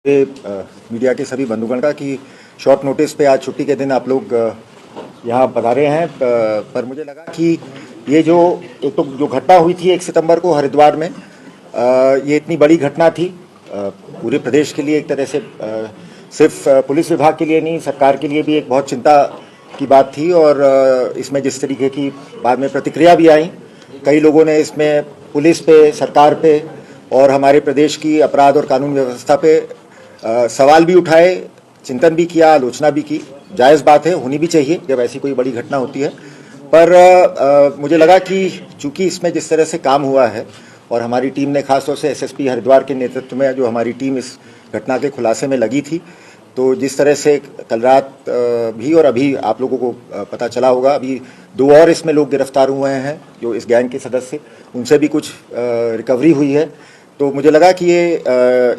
Media के सभी बंधुगण का कि शॉर्ट नोटिस पे आज छुट्टी के दिन आप लोग यहाँ पधारे हैं। पर मुझे लगा कि ये जो एक तो जो घटना हुई थी 1 सितंबर को हरिद्वार में, ये इतनी बड़ी घटना थी पूरे प्रदेश के लिए, एक तरह से सिर्फ पुलिस विभाग के लिए नहीं, सरकार के लिए भी एक बहुत चिंता की बात थी। और इसमें जिस तरीके की बाद में प्रतिक्रिया भी आई, कई लोगों ने इसमें पुलिस पे, सरकार पे और हमारे प्रदेश की अपराध और कानून व्यवस्था पे सवाल भी उठाए, चिंतन भी किया, आलोचना भी की। जायज़ बात है, होनी भी चाहिए जब ऐसी कोई बड़ी घटना होती है। पर मुझे लगा कि चूंकि इसमें जिस तरह से काम हुआ है और हमारी टीम ने खासतौर से एसएसपी हरिद्वार के नेतृत्व में जो हमारी टीम इस घटना के खुलासे में लगी थी, तो जिस तरह से कल रात भी और अभी आप लोगों को पता चला होगा, अभी 2 और इसमें लोग गिरफ्तार हुए हैं जो इस गैंग के सदस्य, उनसे भी कुछ रिकवरी हुई है। तो मुझे लगा कि ये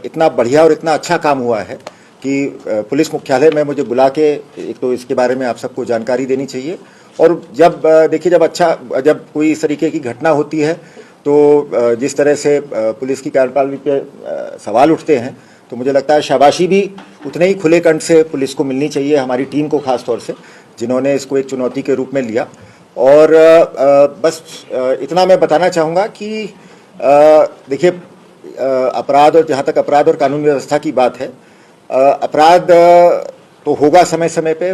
इतना बढ़िया और इतना अच्छा काम हुआ है कि पुलिस मुख्यालय में मुझे बुला के एक तो इसके बारे में आप सबको जानकारी देनी चाहिए। और जब देखिए, जब कोई इस तरीके की घटना होती है तो जिस तरह से पुलिस की कार्यप्रणाली पे सवाल उठते हैं, तो मुझे लगता है शाबाशी भी उतने ही खुले कंठ से पुलिस को मिलनी चाहिए, हमारी टीम को खास तौर से, जिन्होंने इसको एक चुनौती के रूप में लिया। और बस इतना मैं बताना चाहूँगा कि देखिए, अपराध और जहाँ तक अपराध और कानून व्यवस्था की बात है, अपराध तो होगा समय समय पे,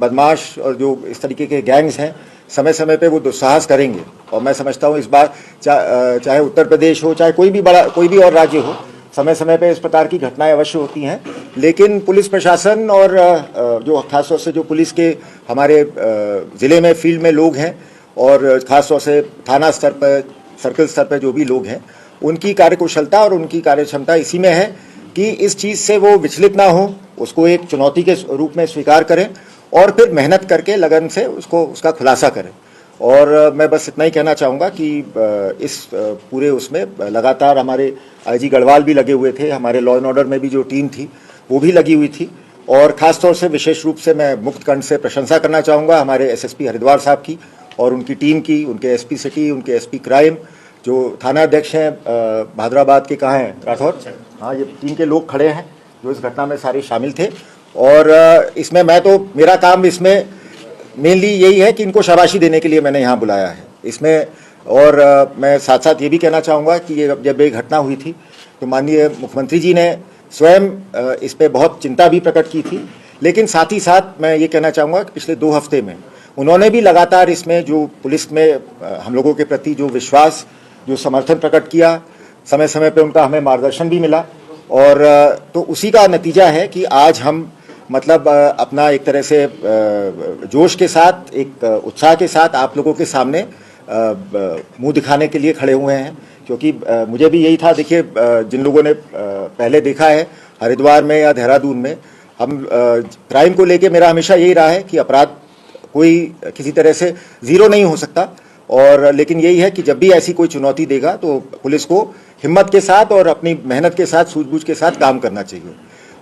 बदमाश और जो इस तरीके के गैंग्स हैं समय समय पे वो दुस्साहस करेंगे। और मैं समझता हूँ इस बार चाहे उत्तर प्रदेश हो, चाहे कोई भी और राज्य हो, समय समय पे इस प्रकार की घटनाएं अवश्य होती हैं। लेकिन पुलिस प्रशासन और जो खासतौर से जो पुलिस के हमारे ज़िले में फील्ड में लोग हैं और खासतौर से थाना स्तर पर, सर्कल स्तर पर जो भी लोग हैं, उनकी कार्यकुशलता और उनकी कार्यक्षमता इसी में है कि इस चीज़ से वो विचलित ना हो, उसको एक चुनौती के रूप में स्वीकार करें और फिर मेहनत करके लगन से उसका खुलासा करें। और मैं बस इतना ही कहना चाहूँगा कि इस पूरे उसमें लगातार हमारे आईजी गढ़वाल भी लगे हुए थे, हमारे लॉ एंड ऑर्डर में भी जो टीम थी वो भी लगी हुई थी। और ख़ास तौर से विशेष रूप से मैं मुक्त कंठ से प्रशंसा करना चाहूँगा हमारे एसएसपी हरिद्वार साहब की और उनकी टीम की, उनके एसपी सिटी, उनके एसपी क्राइम, जो थाना अध्यक्ष हैं भादराबाद के, कहाँ हैं, राठौर, हाँ, ये टीम के लोग खड़े हैं जो इस घटना में सारे शामिल थे। और इसमें मेरा काम इसमें मेनली यही है कि इनको शाबाशी देने के लिए मैंने यहाँ बुलाया है इसमें। और मैं साथ साथ ये भी कहना चाहूँगा कि जब ये घटना हुई थी तो माननीय मुख्यमंत्री जी ने स्वयं इस पर बहुत चिंता भी प्रकट की थी। लेकिन साथ ही साथ मैं ये कहना चाहूँगा कि पिछले 2 हफ्ते में उन्होंने भी लगातार इसमें जो पुलिस में हम लोगों के प्रति जो विश्वास, जो समर्थन प्रकट किया, समय समय पे उनका हमें मार्गदर्शन भी मिला। और तो उसी का नतीजा है कि आज हम मतलब अपना एक तरह से जोश के साथ, एक उत्साह के साथ आप लोगों के सामने मुंह दिखाने के लिए खड़े हुए हैं। क्योंकि मुझे भी यही था, देखिए, जिन लोगों ने पहले देखा है हरिद्वार में या देहरादून में, हम क्राइम को लेके मेरा हमेशा यही रहा है कि अपराध कोई किसी तरह से ज़ीरो नहीं हो सकता। और लेकिन यही है कि जब भी ऐसी कोई चुनौती देगा तो पुलिस को हिम्मत के साथ और अपनी मेहनत के साथ, सूझबूझ के साथ काम करना चाहिए।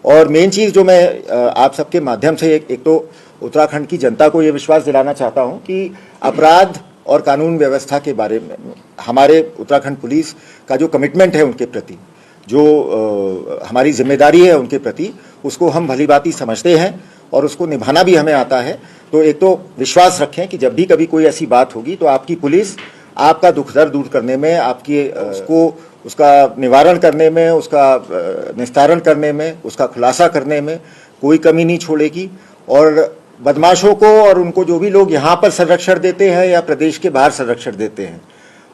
और मेन चीज़ जो मैं आप सबके माध्यम से एक तो उत्तराखंड की जनता को ये विश्वास दिलाना चाहता हूँ कि अपराध और कानून व्यवस्था के बारे में हमारे उत्तराखंड पुलिस का जो कमिटमेंट है उनके प्रति, जो हमारी जिम्मेदारी है उनके प्रति, उसको हम भलीभांति समझते हैं और उसको निभाना भी हमें आता है। तो एक तो विश्वास रखें कि जब भी कभी कोई ऐसी बात होगी तो आपकी पुलिस आपका दुख दर्द दूर करने में, आपकी उसका निवारण करने में, उसका निस्तारण करने में, उसका खुलासा करने में कोई कमी नहीं छोड़ेगी। और बदमाशों को और उनको जो भी लोग यहाँ पर संरक्षण देते हैं या प्रदेश के बाहर संरक्षण देते हैं,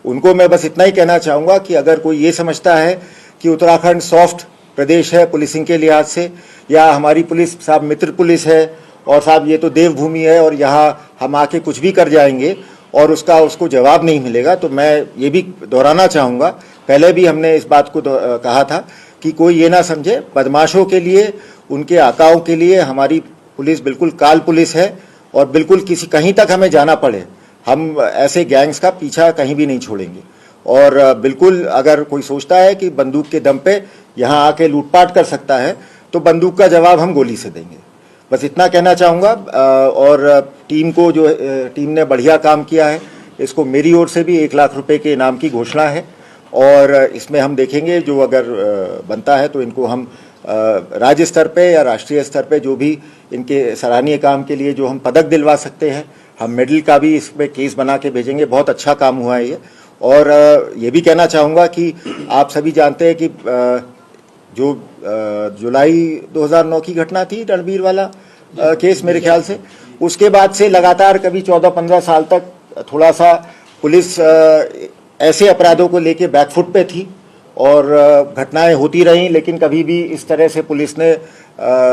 उनको मैं बस इतना ही कहना चाहूँगा कि अगर कोई ये समझता है कि उत्तराखंड सॉफ्ट प्रदेश है पुलिसिंग के लिहाज से, या हमारी पुलिस साहब मित्र पुलिस है और साहब ये तो देवभूमि है और यहाँ हम आके कुछ भी कर जाएंगे और उसको जवाब नहीं मिलेगा, तो मैं ये भी दोहराना चाहूँगा, पहले भी हमने इस बात को कहा था कि कोई ये ना समझे, बदमाशों के लिए, उनके आकाओं के लिए हमारी पुलिस बिल्कुल काल पुलिस है। और बिल्कुल कहीं तक हमें जाना पड़े, हम ऐसे गैंग्स का पीछा कहीं भी नहीं छोड़ेंगे। और बिल्कुल अगर कोई सोचता है कि बंदूक के दम पे यहाँ आके लूटपाट कर सकता है, तो बंदूक का जवाब हम गोली से देंगे। बस इतना कहना चाहूँगा। और टीम ने बढ़िया काम किया है, इसको मेरी ओर से भी 1 लाख रुपए के इनाम की घोषणा है। और इसमें हम देखेंगे जो अगर बनता है तो इनको हम राज्य स्तर पे या राष्ट्रीय स्तर पे जो भी इनके सराहनीय काम के लिए जो हम पदक दिलवा सकते हैं, हम मेडल का भी इसमें केस बना के भेजेंगे। बहुत अच्छा काम हुआ है ये। और ये भी कहना चाहूँगा कि आप सभी जानते हैं कि जो जुलाई 2009 की घटना थी, रणबीर वाला केस, मेरे ख्याल से उसके बाद से लगातार कभी 14-15 साल तक थोड़ा सा पुलिस ऐसे अपराधों को लेके बैकफुट पे थी और घटनाएं होती रहीं, लेकिन कभी भी इस तरह से पुलिस ने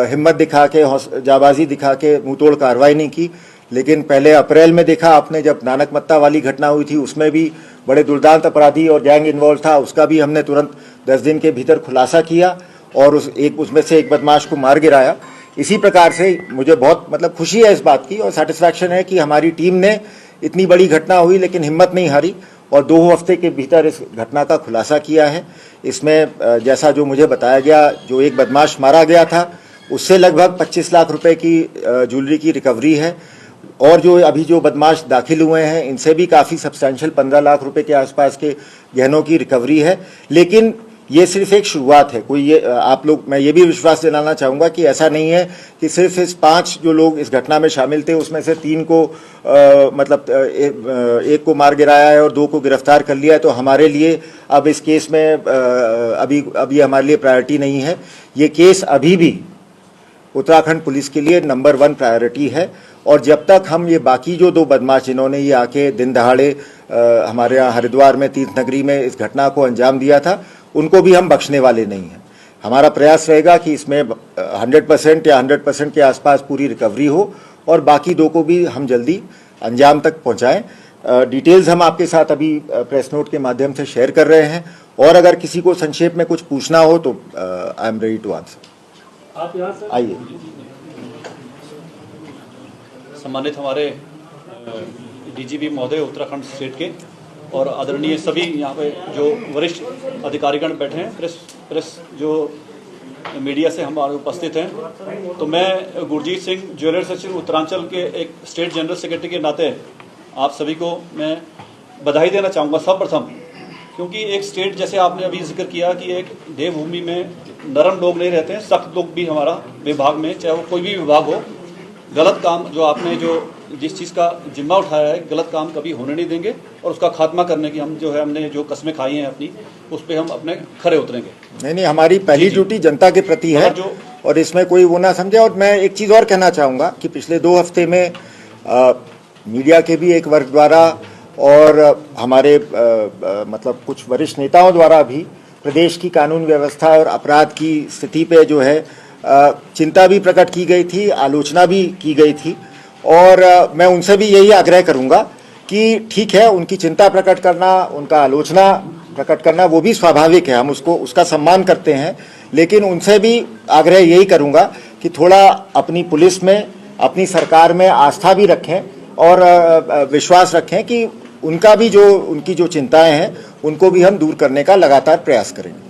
हिम्मत दिखा के, जाबाजी दिखा के मुंहतोड़ कार्रवाई नहीं की। लेकिन पहले अप्रैल में देखा आपने, जब नानक मत्ता वाली घटना हुई थी, उसमें भी बड़े दुर्दांत अपराधी और गैंग इन्वॉल्व था। उसका भी हमने तुरंत 10 दिन के भीतर खुलासा किया और उसमें से एक बदमाश को मार गिराया। इसी प्रकार से मुझे बहुत खुशी है इस बात की और सेटिस्फैक्शन है कि हमारी टीम ने, इतनी बड़ी घटना हुई लेकिन हिम्मत नहीं हारी और 2 हफ्ते के भीतर इस घटना का खुलासा किया है। इसमें जैसा जो मुझे बताया गया, जो एक बदमाश मारा गया था उससे लगभग 25 लाख रुपए की ज्वेलरी की रिकवरी है और जो अभी जो बदमाश दाखिल हुए हैं इनसे भी काफ़ी सब्सटेंशियल 15 लाख रुपए के आसपास के गहनों की रिकवरी है। लेकिन ये सिर्फ एक शुरुआत है। कोई ये आप लोग, मैं ये भी विश्वास दिलाना चाहूँगा कि ऐसा नहीं है कि सिर्फ इस 5 जो लोग इस घटना में शामिल थे उसमें से 3 को एक को मार गिराया है और 2 को गिरफ्तार कर लिया है, तो हमारे लिए अब इस केस में अभी हमारे लिए प्रायोरिटी नहीं है। ये केस अभी भी उत्तराखंड पुलिस के लिए नंबर 1 प्रायोरिटी है और जब तक हम ये बाकी जो 2 बदमाश जिन्होंने ये आके दिन दहाड़े हमारे यहाँ हरिद्वार में तीर्थ नगरी में इस घटना को अंजाम दिया था, उनको भी हम बख्शने वाले नहीं हैं। हमारा प्रयास रहेगा कि इसमें 100% या 100% के आसपास पूरी रिकवरी हो और बाकी 2 को भी हम जल्दी अंजाम तक पहुंचाएं। डिटेल्स हम आपके साथ अभी प्रेस नोट के माध्यम से शेयर कर रहे हैं और अगर किसी को संक्षेप में कुछ पूछना हो तो I am ready to answer. आप यहाँ से आइए। सम्मानित हमारे डीजीपी महोदय उत्तराखंड स्टेट के और आदरणीय सभी यहाँ पे जो वरिष्ठ अधिकारीगण बैठे हैं, प्रेस जो मीडिया से हमारे उपस्थित हैं, तो मैं गुरजीत सिंह, ज्वेलर सचिव उत्तरांचल के एक स्टेट जनरल सेक्रेटरी के नाते आप सभी को मैं बधाई देना चाहूँगा सर्वप्रथम, क्योंकि एक स्टेट, जैसे आपने अभी जिक्र किया कि एक देवभूमि में नरम लोग नहीं रहते हैं, सख्त लोग भी हमारा विभाग में, चाहे वो कोई भी विभाग हो। गलत काम जो आपने जिस चीज़ का जिम्मा उठाया है, गलत काम कभी होने नहीं देंगे और उसका खात्मा करने की हमने जो कस्में खाई हैं अपनी, उस पर हम अपने खरे उतरेंगे। नहीं, हमारी पहली ड्यूटी जनता के प्रति है और इसमेम कोई वो ना समझे। और मैं एक चीज़ और कहना चाहूँगा कि पिछले 2 हफ्ते में मीडिया के भी एक वर्ग द्वारा और हमारे कुछ वरिष्ठ नेताओं द्वारा भी प्रदेश की कानून व्यवस्था और अपराध की स्थिति पे जो है चिंता भी प्रकट की गई थी, आलोचना भी की गई थी और मैं उनसे भी यही आग्रह करूंगा कि ठीक है, उनकी चिंता प्रकट करना, उनका आलोचना प्रकट करना वो भी स्वाभाविक है, हम उसका सम्मान करते हैं, लेकिन उनसे भी आग्रह यही करूंगा कि थोड़ा अपनी पुलिस में, अपनी सरकार में आस्था भी रखें और विश्वास रखें कि उनकी जो चिंताएं हैं उनको भी हम दूर करने का लगातार प्रयास करेंगे।